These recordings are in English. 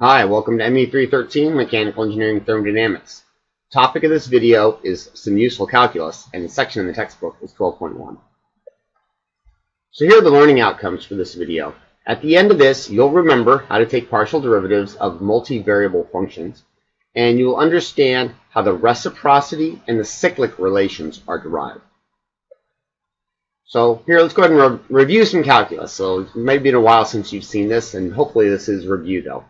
Hi, welcome to me313 Mechanical Engineering Thermodynamics. Topic of this video is some useful calculus, and the section in the textbook is 12.1. So here are the learning outcomes for this video. At the end of this, you'll remember how to take partial derivatives of multivariable functions, and you'll understand how the reciprocity and the cyclic relations are derived. So here, let's go ahead and review some calculus. So it might have been a while since you've seen this, and hopefully this is review though.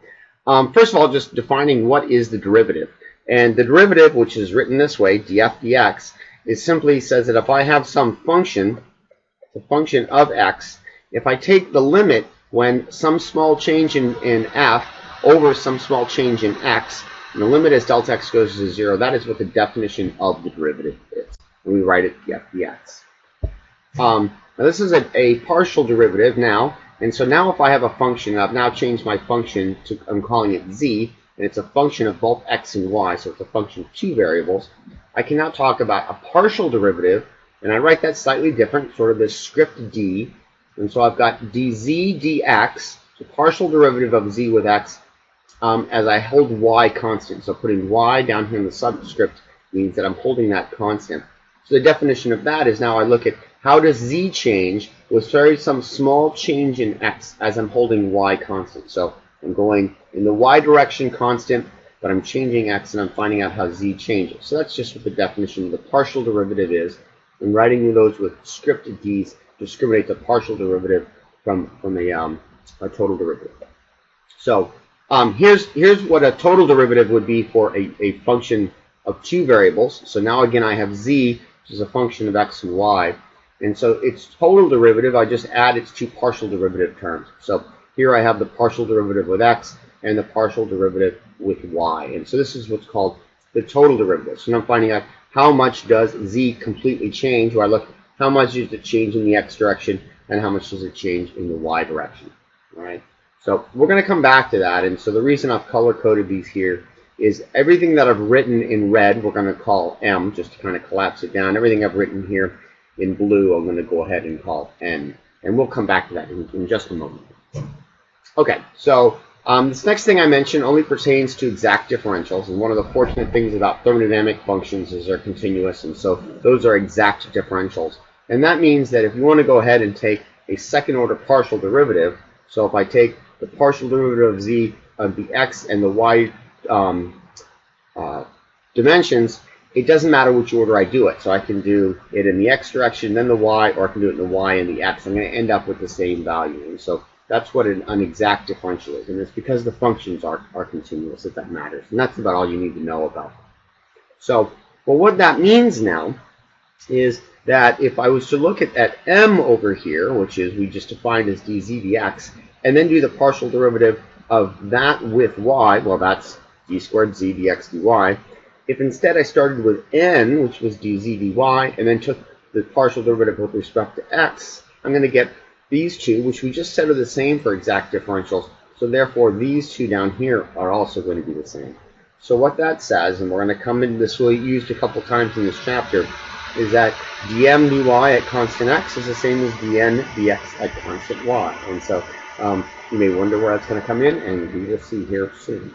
First of all, just defining what is the derivative. And the derivative, which is written this way, df dx, is simply says that if I have some function, the function of x, if I take the limit when some small change in f over some small change in x, and the limit as delta x goes to 0, that is what the definition of the derivative is. And we write it df dx. Now this is a partial derivative now. And so now if I have a function, I've now changed my function to, I'm calling it z, and it's a function of both x and y, so it's a function of two variables. I can now talk about a partial derivative, and I write that slightly different, sort of this script d. And so I've got dz dx, the partial derivative of z with x, as I hold y constant. So putting y down here in the subscript means that I'm holding that constant. So the definition of that is now I look at how does z change with some small change in x as I'm holding y constant. So I'm going in the y direction constant, but I'm changing x and I'm finding out how z changes. So that's just what the definition of the partial derivative is. And writing those with scripted d's discriminates a partial derivative from a total derivative. So here's what a total derivative would be for a function of two variables. So now again I have z, which is a function of x and y. And so its total derivative, I just add its two partial derivative terms. So here I have the partial derivative with x and the partial derivative with y. And so this is what's called the total derivative. So now I'm finding out how much does z completely change, where I look how much does it change in the x direction and how much does it change in the y direction. All right. So we're going to come back to that. And so the reason I've color-coded these here is everything that I've written in red, we're going to call m, just to kind of collapse it down. Everything I've written here in blue, I'm going to go ahead and call n. And we'll come back to that in just a moment. Okay, so this next thing I mentioned only pertains to exact differentials. And one of the fortunate things about thermodynamic functions is they're continuous. And so those are exact differentials. And that means that if you want to go ahead and take a second order partial derivative, so if I take the partial derivative of z of the x and the y dimensions, it doesn't matter which order I do it. So I can do it in the x direction, then the y, or I can do it in the y and the x. I'm going to end up with the same value. And so that's what an exact differential is. And it's because the functions are continuous that matters. And that's about all you need to know about. So, well, what that means now is that if I was to look at m over here, which is we just defined as dz dx, and then do the partial derivative of that with y, well, that's d squared z dx dy. If instead I started with n, which was dz dy, and then took the partial derivative with respect to x, I'm going to get these two, which we just said are the same for exact differentials. So therefore, these two down here are also going to be the same. So what that says, and we're going to come into this, we'll used a couple times in this chapter, is that dm dy at constant x is the same as dn dx at constant y. And so you may wonder where that's going to come in, and we will see here soon.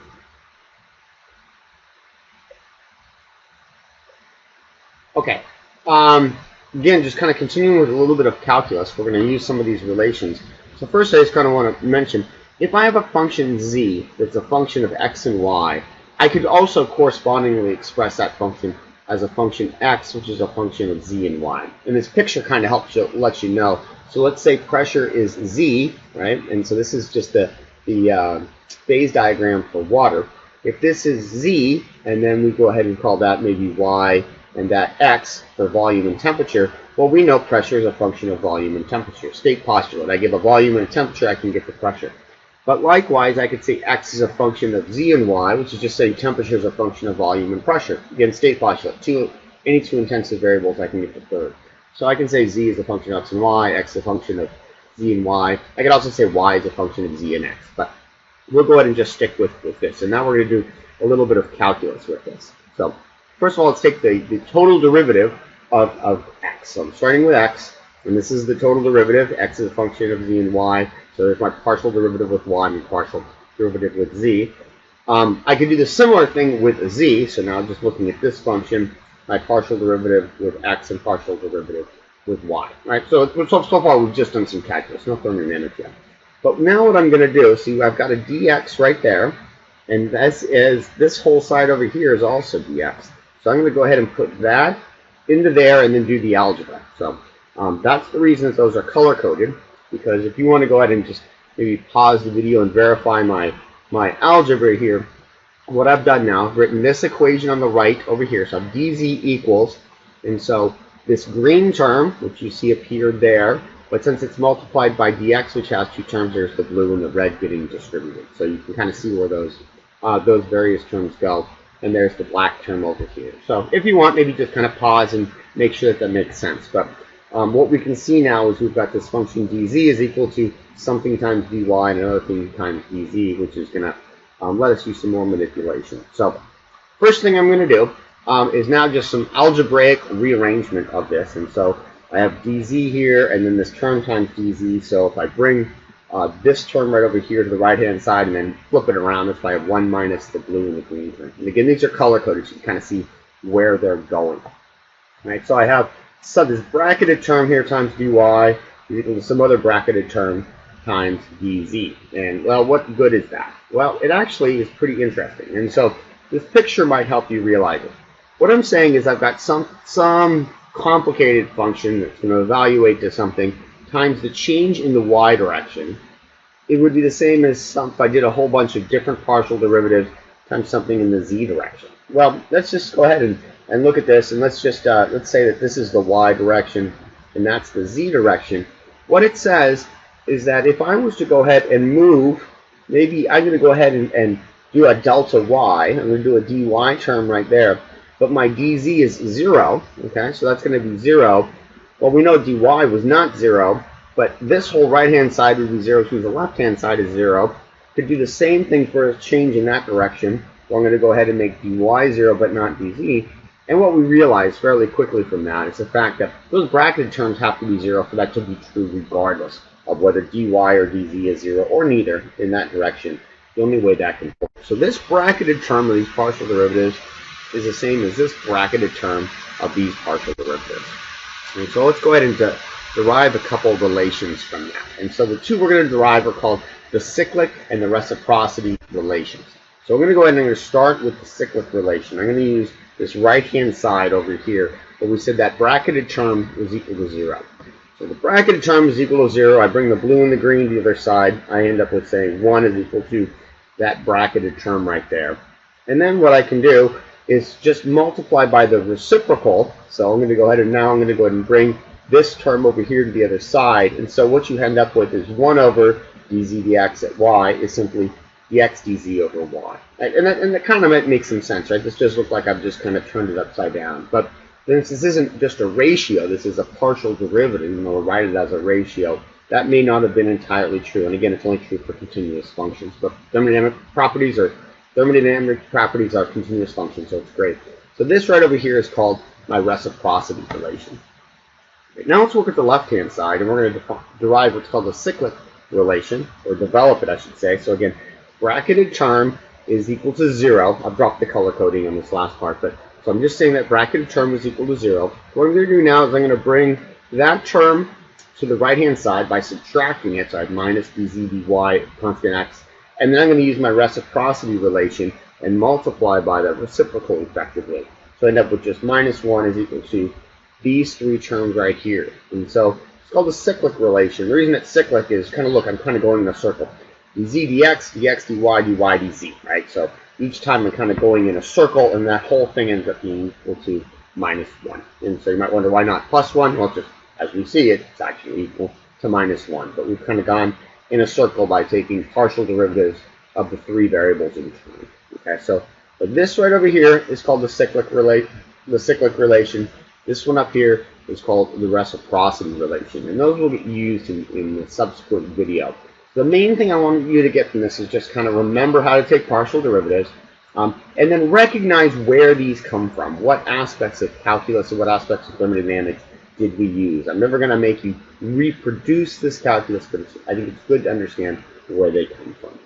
Okay, again, just kind of continuing with a little bit of calculus, we're going to use some of these relations. So first I just kind of want to mention, if I have a function z that's a function of x and y, I could also correspondingly express that function as a function x, which is a function of z and y. And this picture kind of helps you, let you know. So let's say pressure is z, right? And so this is just the phase diagram for water. If this is z, and then we go ahead and call that maybe y, and that x for volume and temperature, well, we know pressure is a function of volume and temperature. State postulate. I give a volume and a temperature, I can get the pressure. But likewise, I could say x is a function of z and y, which is just saying temperature is a function of volume and pressure. Again, state postulate. Any two intensive variables, I can get the third. So I can say z is a function of x and y, x is a function of z and y. I could also say y is a function of z and x. But we'll go ahead and just stick with this. And now we're going to do a little bit of calculus with this. So first of all, let's take the total derivative of x. So I'm starting with x, and this is the total derivative. X is a function of z and y. So there's my partial derivative with y, my partial derivative with z. I could do the similar thing with z, so now just looking at this function, my partial derivative with x and partial derivative with y. Right? So far we've just done some calculus, no thermodynamics yet. But now what I'm going to do, see I've got a dx right there, and this whole side over here is also dx. So I'm going to go ahead and put that into there and then do the algebra. So that's the reason that those are color-coded, because if you want to go ahead and just maybe pause the video and verify my algebra here, what I've done now, I've written this equation on the right over here. So dz equals, and so this green term, which you see appeared there, but since it's multiplied by dx, which has two terms, there's the blue and the red getting distributed. So you can kind of see where those various terms go. And there's the black term over here. So if you want, maybe just kind of pause and make sure that makes sense. But what we can see now is we've got this function dz is equal to something times dy and another thing times dz, which is going to let us use some more manipulation. So first thing I'm going to do is now just some algebraic rearrangement of this. And so I have dz here, and then this term times dz. So if I bring this term right over here to the right-hand side and then flip it around, that's why I have 1 minus the blue and the green term. And again, these are color-coded, so you can kind of see where they're going. Right, so I have this bracketed term here times dy is equal to some other bracketed term times dz. And, well, what good is that? Well, it actually is pretty interesting. And so this picture might help you realize it. What I'm saying is I've got some complicated function that's going to evaluate to something times the change in the y direction. It would be the same as if I did a whole bunch of different partial derivatives times something in the z direction. Well, let's just go ahead and look at this, and let's just let's say that this is the y direction and that's the z direction. What it says is that if I was to go ahead and move, maybe I'm going to go ahead and do a delta y. I'm going to do a dy term right there, but my dz is 0. Okay, so that's going to be 0. Well, we know dy was not 0, but this whole right-hand side would be 0, so the left-hand side is 0. Could do the same thing for a change in that direction. So I'm going to go ahead and make dy 0, but not dz. And what we realize fairly quickly from that is the fact that those bracketed terms have to be 0 for that to be true regardless of whether dy or dz is 0 or neither in that direction. The only way that can work. So this bracketed term of these partial derivatives is the same as this bracketed term of these partial derivatives. And so let's go ahead and derive a couple of relations from that. And so the two we're going to derive are called the cyclic and the reciprocity relations. So I'm going to go ahead and I'm going to start with the cyclic relation. I'm going to use this right-hand side over here where we said that bracketed term was equal to 0. So the bracketed term is equal to 0. I bring the blue and the green to the other side. I end up with saying 1 is equal to that bracketed term right there. And then what I can do is just multiply by the reciprocal. So I'm going to go ahead and now I'm going to go ahead and bring this term over here to the other side. And so what you end up with is 1 over dz dx at y is simply dx dz over y. And that kind of makes some sense, right? This does look like I've just kind of turned it upside down. But since this isn't just a ratio, this is a partial derivative, and we'll write it as a ratio, that may not have been entirely true. And again, it's only true for continuous functions. But thermodynamic properties are continuous functions, so it's great. So this right over here is called my reciprocity relation. Okay, now let's look at the left-hand side, and we're going to derive what's called the cyclic relation, or develop it, I should say. So again, bracketed term is equal to 0. I've dropped the color coding on this last part, but so I'm just saying that bracketed term is equal to 0. What I'm going to do now is I'm going to bring that term to the right-hand side by subtracting it. So I have minus dz dy constant x. And then I'm going to use my reciprocity relation and multiply by the reciprocal effectively. So I end up with just minus 1 is equal to these three terms right here. And so it's called the cyclic relation. The reason it's cyclic is kind of, look, I'm kind of going in a circle. dz dx, dx dy, dy dz, right? So each time I'm kind of going in a circle, and that whole thing ends up being equal to minus 1. And so you might wonder, why not plus 1? Well, just as we see it, it's actually equal to minus 1. But we've kind of gone in a circle by taking partial derivatives of the three variables in between. Okay, so this right over here is called the cyclic relation. This one up here is called the reciprocity relation, and those will get used in the subsequent video. The main thing I want you to get from this is just kind of remember how to take partial derivatives, and then recognize where these come from. What aspects of calculus or what aspects of thermodynamics did we use? I'm never going to make you reproduce this calculus, but I think it's good to understand where they come from.